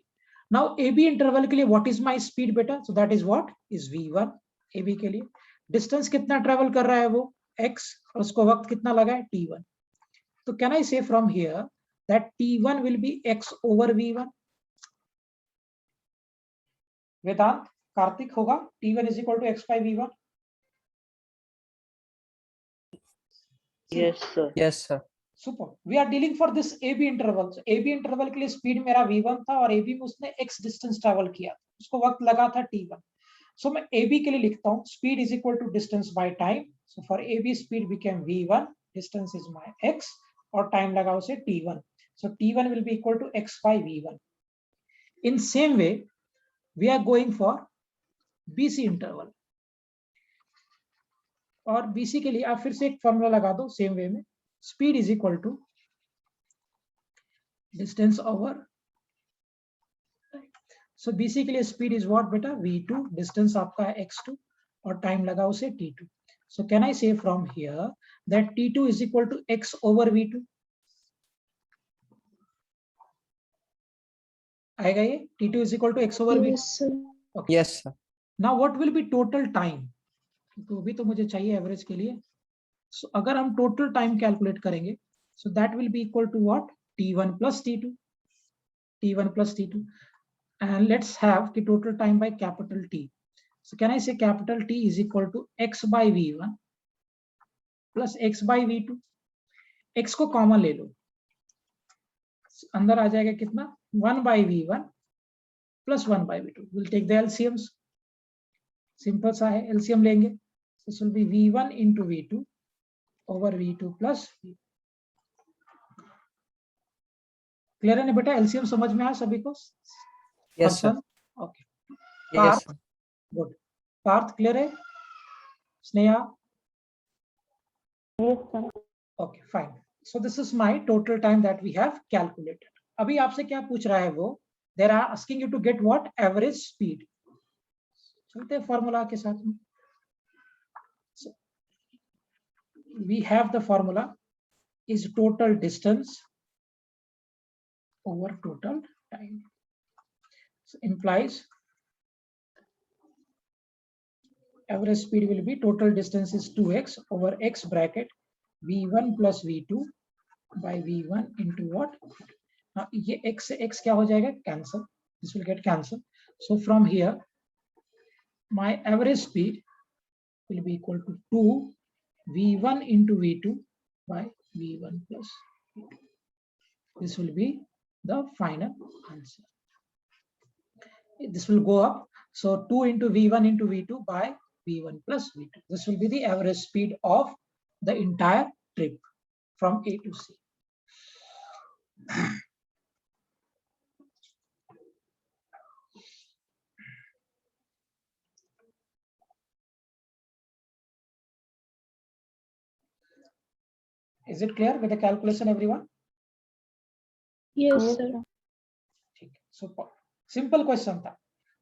नाउ ए बी इंटरवल के लिए व्हाट इज माय स्पीड बेटा? So that is what is v1. A B के लिए डिस्टेंस कितना ट्रेवल कर रहा है वो x, और उसको वक्त कितना लगा है t1. तो can I say from here that t1 will B x over v1? वेदांत, कार्तिक, होगा t1 is equal to x by v1? Yes, sir. Yes, sir. Super. We are dealing for this A B interval. A B interval के लिए स्पीड मेरा v1 था और ए बी में उसने x डिस्टेंस ट्रेवल किया, उसको वक्त लगा था t1. सो मैं ए बी के लिए लिखता हूँ speed is equal to distance by time. So for A B speed became v1, distance is my x और टाइम लगा उसे t1. So t1 will be equal to x by v1. In same way we are going for BC interval, और BC के लिए आप फिर से एक फॉर्मूला लगा दो सेम वे में. Speed is equal to distance over. So BC के लिए स्पीड इज व्हाट बेटा? v2, डिस्टेंस आपका है x2 और टाइम लगा उसे t2. So can I say from here that t2 is equal to x over v2? आएगा ये? t2 is equal to x over v2. Yes, sir. Yes, sir. Now what will be total time? तो भी तो मुझे चाहिए एवरेज के लिए. सो अगर हम टोटल टाइम कैलकुलेट करेंगे, so that will be equal to what? t1 plus t2. t1 plus t2. And let's have the total time by capital T. So can I say capital T is equal to x by v1 plus x by v2? x को कॉमन ले लो, अंदर आ जाएगा कितना? 1 by v1 plus 1 by v2. We'll take the LCMs. Simple सा है, LCM लेंगे. This will be v1 into v2 over v2 plus v2. Clear है ना बेटा? LCM समझ में आया सभी को? Yes, sir. Okay. Yes, sir. Good. Parth clear है? स्नेहा? Yes, sir. Okay fine. So this is my total time that we have calculated. अभी आपसे क्या पूछ रहा है वो? There are asking you to get what? Average speed. चलते हैं फॉर्मूला के साथ में. We have the formula is total distance over total time. So implies average speed will be total distance is 2x over x bracket v1 plus v2 by v1 into what? Now ये x से x क्या हो जाएगा? Cancel. This will get cancelled. So from here my average speed will be equal to 2 v1 into v2 by v1 plus v2. This will be the final answer. This will go up. So 2 into v1 into v2 by v1 plus v2. This will be the average speed of the entire trip from A to C. Is it clear with the calculation, everyone? Yes, Yes, sir. sir. ठीक है. सुपर सिंपल क्वेश्चन था,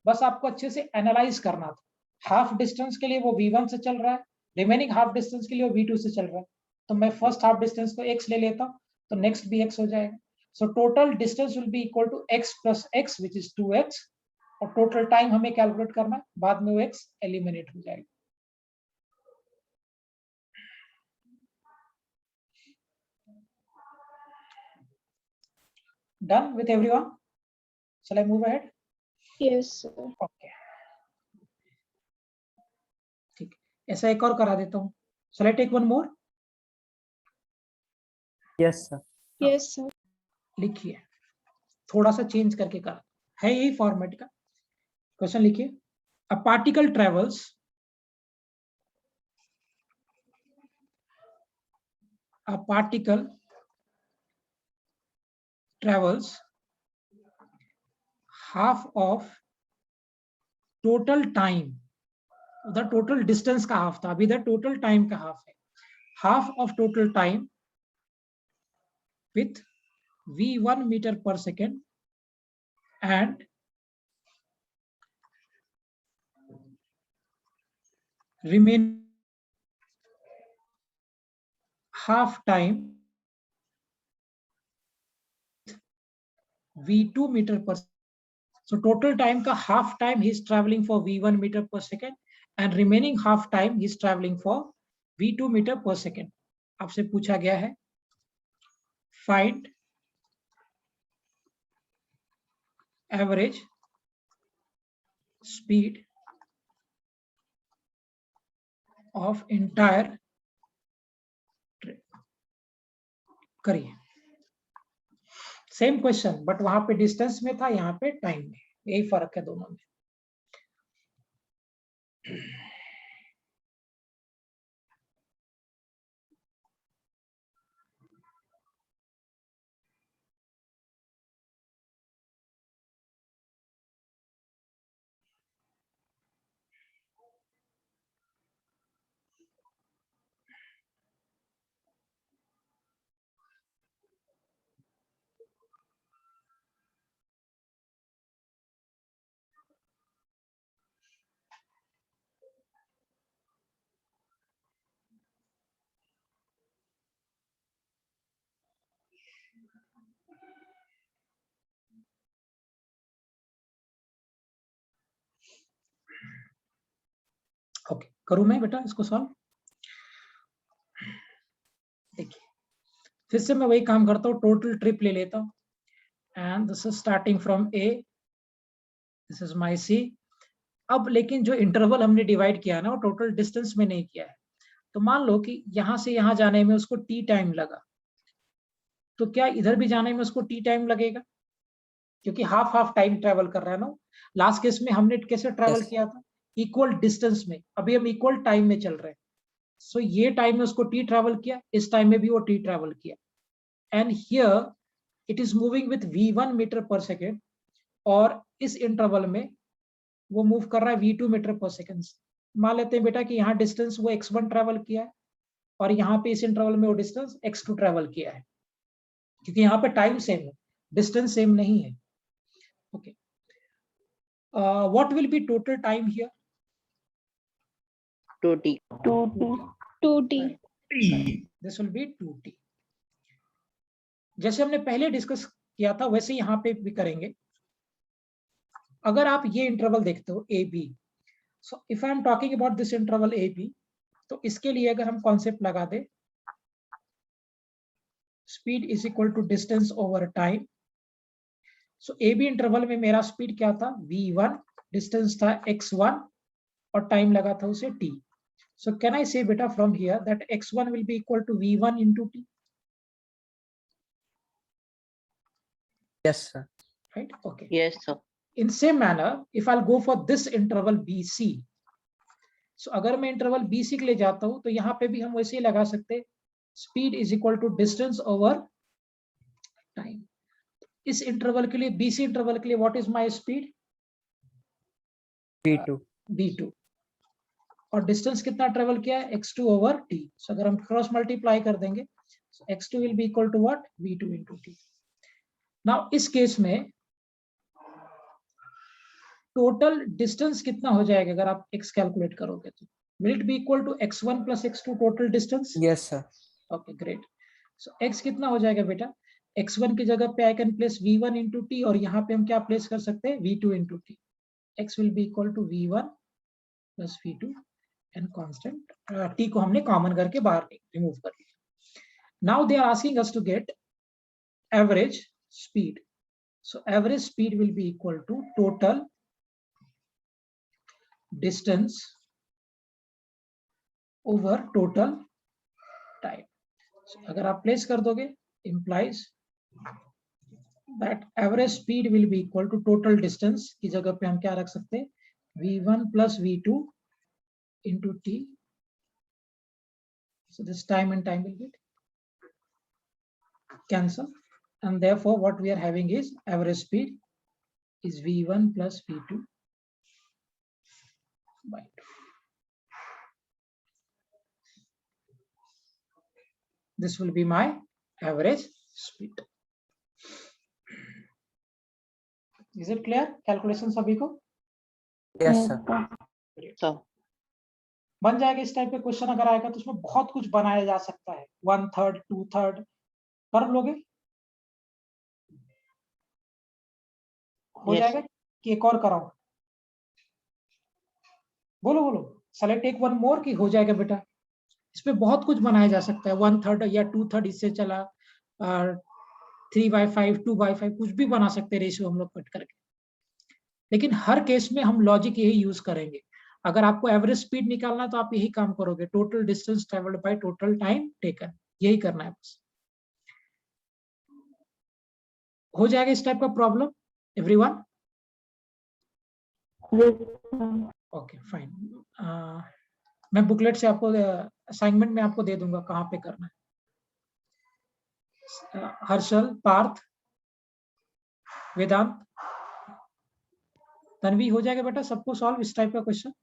बस आपको अच्छे से एनालाइज करना था. हाफ डिस्टेंस के लिए वो v1 से चल रहा है, रिमेनिंग हाफ डिस्टेंस के लिए वो v2 से चल रहा है. तो मैं फर्स्ट हाफ डिस्टेंस को x ले लेता हूं, तो नेक्स्ट भी x हो जाएगा. So total distance will be equal to x plus x which is 2x, और टोटल टाइम हमें कैलकुलेट करना है, बाद में वो x एलिमिनेट हो जाएगा. Done with everyone? Shall I move ahead? Yes, sir. Okay. ठीक, ऐसा एक और करा देता हूँ. Shall I take one more? Yes, sir. Yes, sir. लिखिए, थोड़ा सा चेंज करके कर है, यही फॉर्मेट का क्वेश्चन. लिखिए, अ particle travels travels half of total time, उधर टोटल डिस्टेंस का हाफ था, अभी इधर टोटल टाइम का हाफ है, half of total time with v1 meter per second and remain half time v2 meter per second. So total time ka half time he is traveling for v1 meter per second and remaining half time he is traveling for v2 meter per second. आपसे पूछा गया है find average speed of entire trip. करिए सेम क्वेश्चन बट वहां पे डिस्टेंस में था, यहाँ पे टाइम में, यही फर्क है दोनों में. ओके, करूं मैं बेटा इसको सॉल्व? देखिए फिर से मैं वही काम करता हूँ, टोटल ट्रिप ले लेता हूँ and this is starting from A, this is my C. अब लेकिन जो इंटरवल हमने डिवाइड किया ना वो टोटल डिस्टेंस में नहीं किया है. तो मान लो कि यहां से यहां जाने में उसको टी टाइम लगा, तो क्या इधर भी जाने में उसको टी टाइम लगेगा? क्योंकि हाफ हाफ टाइम ट्रेवल कर रहा है ना. लास्ट केस में हमने कैसे ट्रेवल Yes. किया था? इक्वल डिस्टेंस में. अभी हम इक्वल टाइम में चल रहे हैं. सो ये टाइम में उसको टी ट्रेवल किया, इस टाइम में भी वो टी ट्रेवल किया. And here it is moving with v1 metre per second और इस इंटरवल में वो मूव कर रहा है v2 मीटर पर सेकेंड. मान लेते हैं बेटा कि यहाँ डिस्टेंस वो x1 ट्रेवल किया है और यहाँ पे इस इंटरवल में वो डिस्टेंस x2 ट्रेवल किया है, क्योंकि यहाँ पे टाइम सेम है, डिस्टेंस सेम नहीं है. Okay, what will be total time here? 2t. 2t. This will B 2t. जैसे हमने पहले डिस्कस किया था वैसे यहाँ पे भी करेंगे. अगर आप ये इंटरवल देखते हो A B, so if I am talking about this interval A B, तो इसके लिए अगर हम कॉन्सेप्ट लगा दे speed is equal to distance over time. So A B interval में मेरा स्पीड क्या था? v1, डिस्टेंस था x1 और टाइम लगा था उसे t. So can I say बेटा from here that x1 will be equal to v1 into t? Yes, sir. Right? Okay. Yes, sir. In same manner, if I'll go for this interval BC, so अगर मैं इंटरवल BC के लिए जाता हूं तो यहाँ पे भी हम वैसे ही लगा सकते हैं speed is equal to distance over time. इस इंटरवल के लिए, BC इंटरवल के लिए what is my speed? V2. v2 और डिस्टेंस कितना ट्रेवल किया है? x2 over t. सो अगर हम क्रॉस मल्टीप्लाई कर देंगे so x2 will be equal to what? v2 into t. Now इस केस में टोटल डिस्टेंस कितना हो जाएगा अगर आप x कैलकुलेट करोगे तो? Will it be equal to x1 plus x2 total distance? Yes, sir. Okay great. So x कितना हो जाएगा बेटा? x1 की जगह पे I can place v1 into t और यहाँ पे हम क्या प्लेस कर सकते हैं? v2 into t. x will be equal to v1 plus v2 and constant t को हमने कॉमन करके बाहर रिमूव कर लिया. Now they are asking us to get average speed. So average speed will be equal to total distance over total time. So, अगर आप प्लेस कर दोगे implies that average speed will be equal to total distance की जगह पे हम क्या रख सकते हैं? v1 plus v2 into t. So this time and time will get cancel and therefore what we are having is average speed is v1 plus v2 by 2. This will be my average speed. Is it clear? Calculation सभी को Yes, Yes, sir. sir. So, बन जाएगा. इस टाइप के क्वेश्चन अगर आएगा तो उसमें बहुत कुछ बनाया जा सकता है. 1/3 2/3 कर लोगे, हो Yes. जाएगा कि एक और कराओ? बोलो बोलो. सेलेक्ट एक वन मोर की हो जाएगा बेटा. इसमें बहुत कुछ बनाया जा सकता है. 1/3 या 2/3 इससे चला, 3/5 2/5 कुछ भी बना सकते हैं रेशियो हम लोग कट करके. लेकिन हर केस में हम लॉजिक यही यूज करेंगे. अगर आपको एवरेज स्पीड निकालना तो आप यही काम करोगे, total distance travelled by total time taken. यही करना है बस. हो जाएगा इस टाइप का problem everyone? Yes, sir. Okay fine. मैं बुकलेट से आपको असाइनमेंट में आपको दे दूंगा कहाँ पे करना है. हर्षल, पार्थ, वेदांत, तन्वी, हो जाएगा बेटा सबको सॉल्व इस टाइप का क्वेश्चन?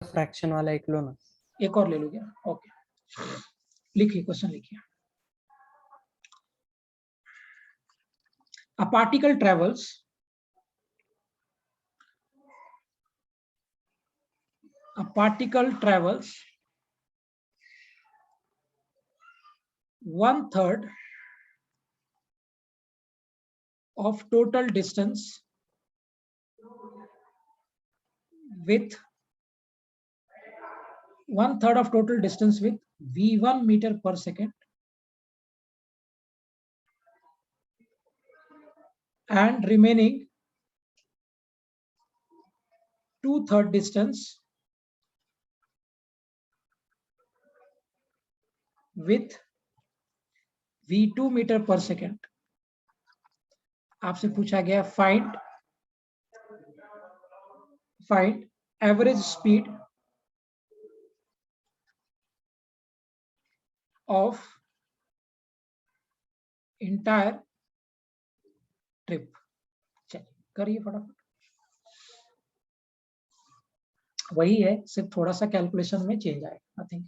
फ्रैक्शन वाला एक लो ना. एक और ले लो क्या? ओके, लिखिए क्वेश्चन लिखिए. A particle travels a particle travels 1/3 of total distance with 1/3 of total distance with v1 meter per second and remaining 2/3 distance with v2 meter per second. आपसे पूछा गया find average speed of entire trip. चलिए करिए फटाफट. वही है, सिर्फ थोड़ा सा कैलकुलेशन में चेंज आएगा. नथिंग.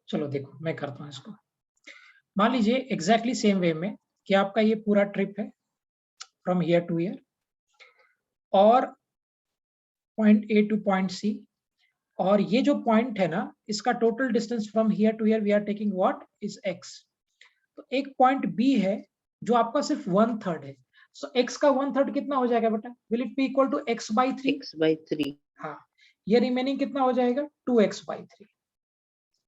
चलो देखो मैं करता हूँ इसको. मान लीजिए एग्जैक्टली सेम वे में कि आपका ये पूरा ट्रिप है फ्रॉम हियर टू हियर और point A to point C, और ये जो पॉइंट है ना इसका total distance from here to here we are taking what is x. तो एक पॉइंट बी है जो आपका सिर्फ 1/3 है. सो x का 1/3 कितना हो जाएगा बेटा? Will it be equal to x/3? x/3. हाँ, ये रिमेनिंग कितना हो जाएगा? 2x/3.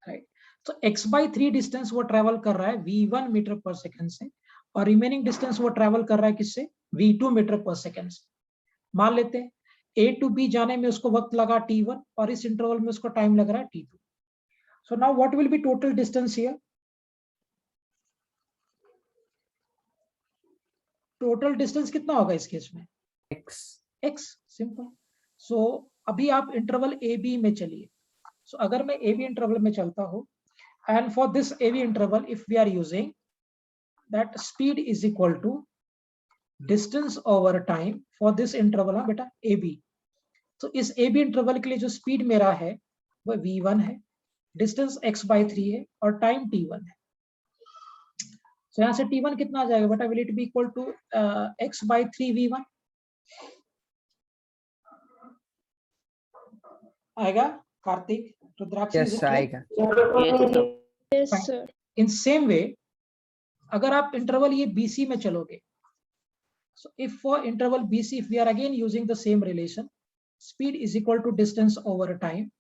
राइट. तो x/3 डिस्टेंस वो ट्रेवल कर रहा है v1 मीटर पर सेकंड से, और रिमेनिंग डिस्टेंस वो ट्रेवल कर रहा है किससे? v2 मीटर पर सेकंड से. मान लेते हैं a टू b जाने में उसको वक्त लगा t1 और इस इंटरवल में उसको टाइम लग रहा है t2. So now what will be total distance here? Total distance कितना होगा इस केस में? x. सिंपल. सो अभी आप इंटरवल a b में चलिए. सो अगर मैं a b इंटरवल में चलता हूं, and for this a b interval if we are using that speed is equal to distance over time for this interval है बेटा AB। तो इस AB इंटरवल के लिए जो स्पीड मेरा है वो v1 है, डिस्टेंस x/3 है और टाइम t1 है। तो यहाँ से t1 कितना आ जाएगा बेटा, will it be equal to x/3 v1 आएगा? कार्तिक, रुद्राक्षी, Yes, आएगा. Yes, Fine. sir. In same way अगर आप इंटरवल ये BC में चलोगे, so if for interval BC if we are again using the same relation, speed is equal to distance over time,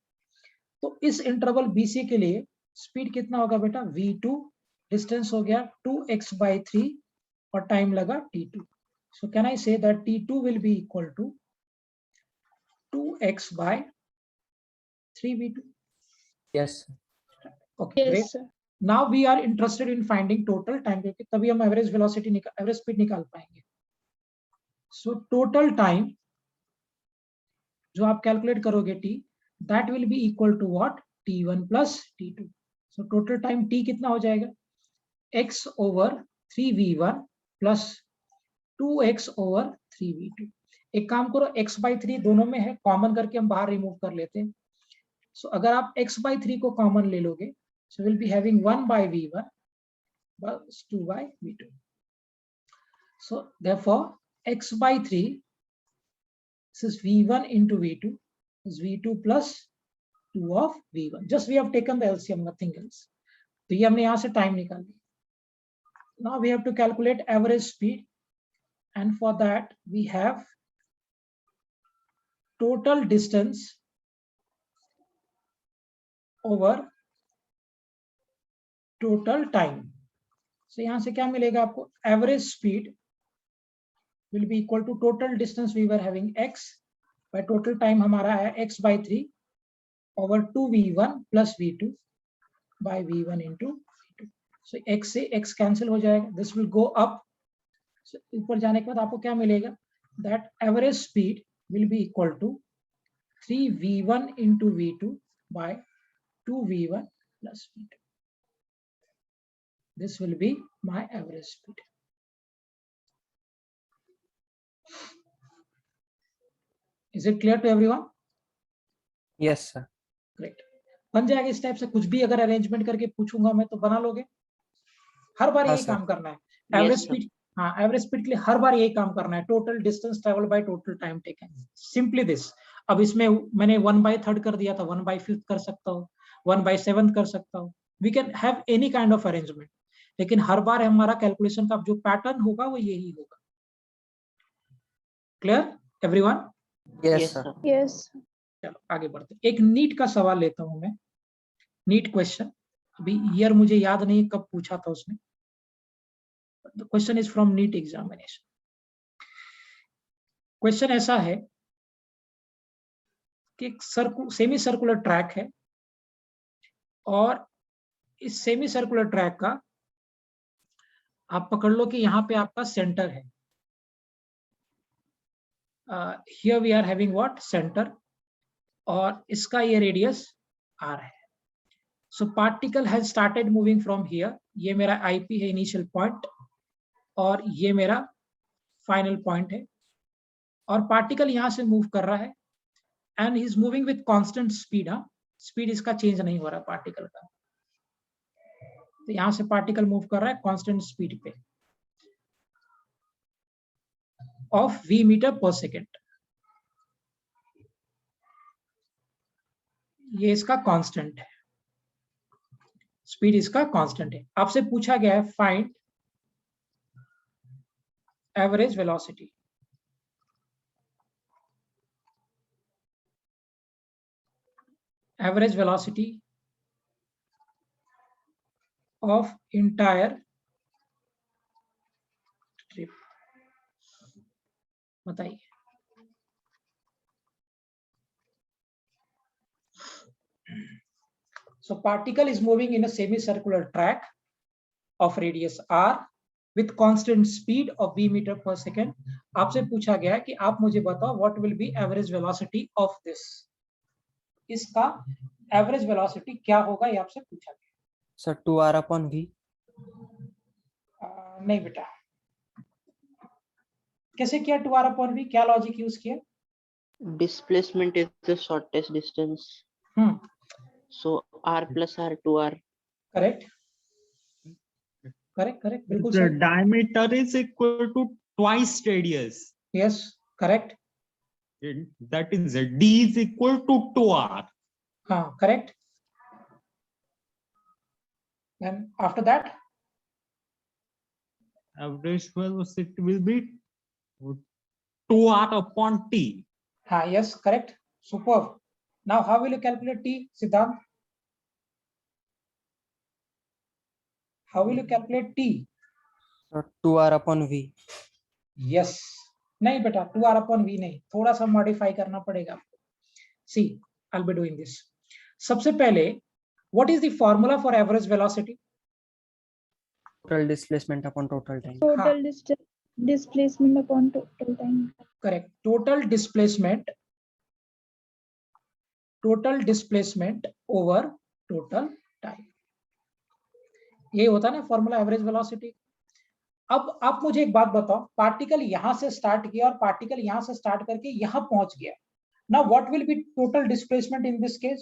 तो इस इंटरवल BC के लिए स्पीड कितना होगा बेटा, v2, डिस्टेंस हो गया 2x/3 और टाइम लगा t2। so can I say that t2 will be equal to 2x/3v2? Yes. Okay, great. Yes, sir. Now we are interested in finding total time, क्योंकि तभी हम एवरेज वेलोसिटी एवरेज स्पीड निकाल पाएंगे। सो टोटल टाइम जो आप कैलकुलेट करोगे t, that will be equal to what, t1 plus t2। So total time t कितना हो जाएगा, x/3v1 प्लस 2x/3v2। एक काम करो, x/3 दोनों में है, कॉमन करके हम बाहर रिमूव कर लेते हैं। सो अगर आप x/3 को कॉमन ले लोगे, so we'll be having 1/v1 plus 2/v2. So therefore x/3, this is v1 into v2, is v2 plus 2 of v1. Just we have taken the LCM, nothing else. तो ये हमने यहाँ से टाइम निकाल लिया। Now we have to calculate average speed, and for that we have total distance over total time. So यहाँ से क्या मिलेगा आपको, average speed will be equal to total distance we were having x by total time हमारा है x/3 over 2v1 plus v2 by v1 into v2। So x से x कैंसिल हो जाएगा, दिस विल गो अप। ऊपर जाने के बाद आपको क्या मिलेगा, that average speed will be equal to 3v1 into v2 by 2v1 plus v2। This will be my average speed. Is it clear to everyone? Yes, sir. Great. बन जाएगा इस टाइप से। कुछ भी अगर अरेंजमेंट करके पूछूंगा मैं तो बना लोगे? हर बार यही काम करना है। एवरेज स्पीड, हाँ एवरेज स्पीड के लिए हर बार यही काम करना है, total distance travel by total time taken, simply this. अब इसमें मैंने 1/3 कर दिया था, 1/5 कर सकता हूँ, 1/7 कर सकता हूँ। We can have any kind of arrangement, लेकिन हर बार हमारा कैलकुलेशन का जो पैटर्न होगा वो यही होगा। Clear everyone? Yes, sir. Yes. चलो आगे बढ़ते हैं। एक नीट का सवाल लेता हूं मैं, नीट क्वेश्चन। अभी ईयर मुझे याद नहीं कब पूछा था उसने। The question is from NEET examination. Question ऐसा है कि सेमी सर्कुलर ट्रैक है और इस सेमी सर्कुलर ट्रैक का आप पकड़ लो कि यहाँ पे आपका सेंटर है। Here we are having what, centre, और इसका ये रेडियस r है। So particle has started moving from here, ये मेरा IP है, इनिशियल पॉइंट, और ये मेरा फाइनल पॉइंट है, और पार्टिकल यहाँ से मूव कर रहा है and he is moving with constant speed. Speed इसका चेंज नहीं हो रहा पार्टिकल का। तो यहाँ से पार्टिकल मूव कर रहा है कांस्टेंट स्पीड पे of v metre per second. ये इसका कांस्टेंट है, स्पीड इसका कांस्टेंट है। आपसे पूछा गया है find average velocity. Average velocity of entire trip, बताइए। So particle is moving in a semicircular track of radius r with constant speed of v meter per second. आपसे पूछा गया है कि आप मुझे बताओ what will be average velocity of this. इसका एवरेज वेलोसिटी क्या होगा, ये आपसे पूछा गया। Sir, 2r/v. नहीं बेटा, कैसे किया 2r/v, क्या लॉजिक यूज किया? Displacement is the shortest distance. So r plus r 2r. Correct correct correct, बिल्कुल The सही। diameter is equal to twice radius. Yes correct, That is d is equal to 2r. हाँ correct. Then after that, Average velocity will be 2r upon t. हाँ yes correct, super. Now how will you calculate T, Siddhant? How will you calculate T? So 2r upon v. Yes, नहीं बेटा 2r/v नहीं, थोड़ा सा मॉडिफाई करना पड़ेगा आपको। See I will be doing this. सबसे पहले what is the formula for average velocity? Total displacement upon total time. Total displacement upon total time. Correct, total displacement over total time, ये होता है ना फॉर्मूला एवरेज वेलोसिटी। अब आप मुझे एक बात बताओ, पार्टिकल यहां से स्टार्ट किया और पार्टिकल यहां से स्टार्ट करके यहां पहुंच गया, now what will be total displacement in this case?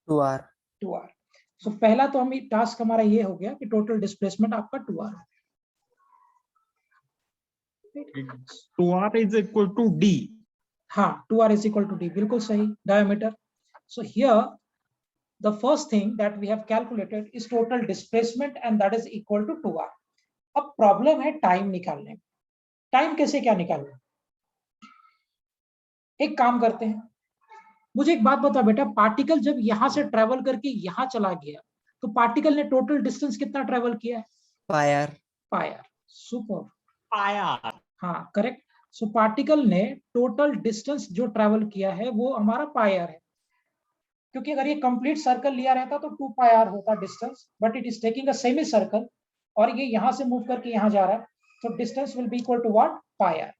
2r. 2r। सो पहला तो हम टास्क हमारा ये हो गया कि टोटल डिस्प्लेसमेंट आपका 2r है। 2r is equal to d. हाँ 2r is equal to d, बिल्कुल सही, diameter. So here the first thing that we have calculated is total displacement and that is equal to 2r. अब प्रॉब्लम है टाइम निकालने। टाइम कैसे क्या निकालना? एक काम करते हैं, मुझे एक बात बता बेटा, पार्टिकल जब यहां से ट्रेवल करके यहां चला गया तो पार्टिकल ने टोटल डिस्टेंस कितना ट्रेवल किया है? Pi r. Pi r, super, r. हाँ करेक्ट। सो पार्टिकल ने टोटल डिस्टेंस जो ट्रेवल किया है वो हमारा पायर है, क्योंकि अगर ये कंप्लीट सर्कल लिया रहता तो 2 पाई आर होता distance, but it is taking a semi circle और ये यहां से मूव करके यहां जा रहा है, so distance will be equal to what? Pi r.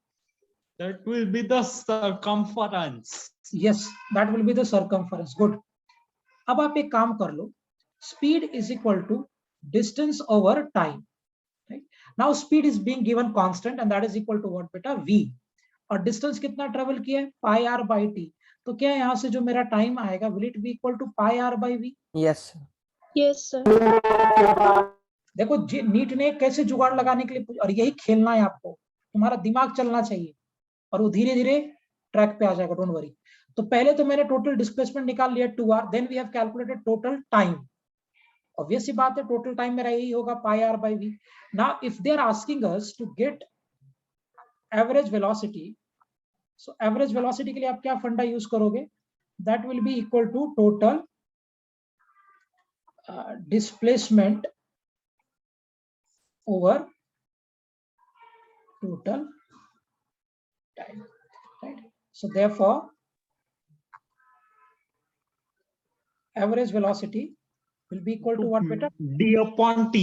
That will be the circumference. Yes, that will be the circumference. Good. अब आप एक काम कर लो, speed is equal to distance over time. Right? Now speed is being given constant and that is equal to what बेटा? v. और distance कितना ट्रेवल किया है? pi r by t. तो क्या यहाँ से जो मेरा टाइम आएगा will it be equal to pi r by v? Yes. Yes, sir. देखो नीट ने कैसे जुगाड़ लगाने के लिए, और यही खेलना है आपको, तुम्हारा दिमाग चलना चाहिए और वो धीरे धीरे ट्रैक पे आ जाएगा, डोंट वरी। तो पहले तो मैंने टोटल डिस्प्लेसमेंट निकाल लिया 2r, then we have calculated total time. Obvious सी बात है टोटल टाइम मेरा यही होगा pi R by V. Now if they are asking us to get average velocity, so average velocity के लिए आप क्या फंडा यूज करोगे? That will be equal to total displacement over total time, right? So therefore average velocity will be equal to what beta? d upon t.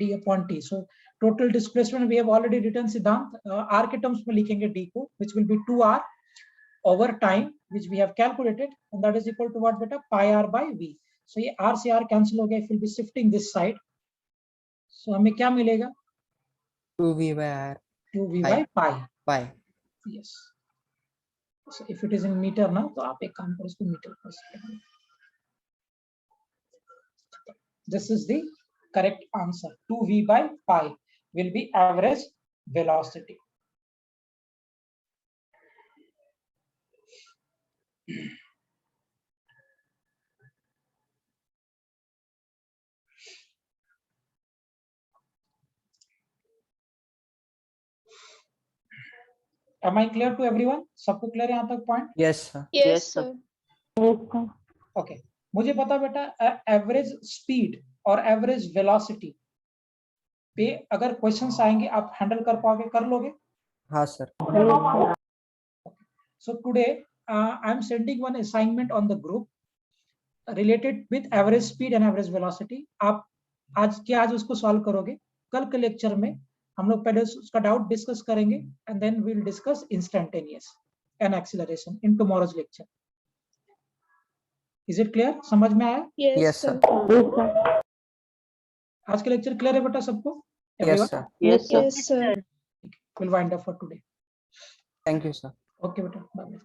d upon t. So total displacement we have already written, Siddhant, r के terms में लिखेंगे d को, which will be 2r over time, which we have calculated, and that is equal to what beta? Pi r by v. So ये r से r cancel हो गया, it will be shifting this side. So हमें क्या मिलेगा? 2v by r. 2v by pi. Pi. Yes. So if it is in meter now, तो आप एक काम करो इसको मीटर कर सकते हैं। This is the correct answer. 2v by pi will be average velocity. Am I clear to everyone? सबको clear है यहाँ तक point? Yes, sir. Yes, sir. sir. Okay. मुझे पता बेटा एवरेज स्पीड और एवरेज वेलोसिटी पे अगर क्वेश्चंस आएंगे आप हैंडल कर पाओगे, कर लोगे? हाँ sir. So today I am sending one assignment on the group related with average speed and average velocity. आप आज उसको सॉल्व करोगे? कल के लेक्चर में हम लोग पहले उसका डाउट डिस्कस करेंगे and then we will discuss instantaneous and acceleration in tomorrow's lecture. Is it clear? समझ में आया? Yes, sir. आज का लेक्चर क्लियर है बेटा सबको? Yes, sir. Yes, sir. Yes, sir. we'll wind up for today. Thank you, sir. Okay, beta. Bye.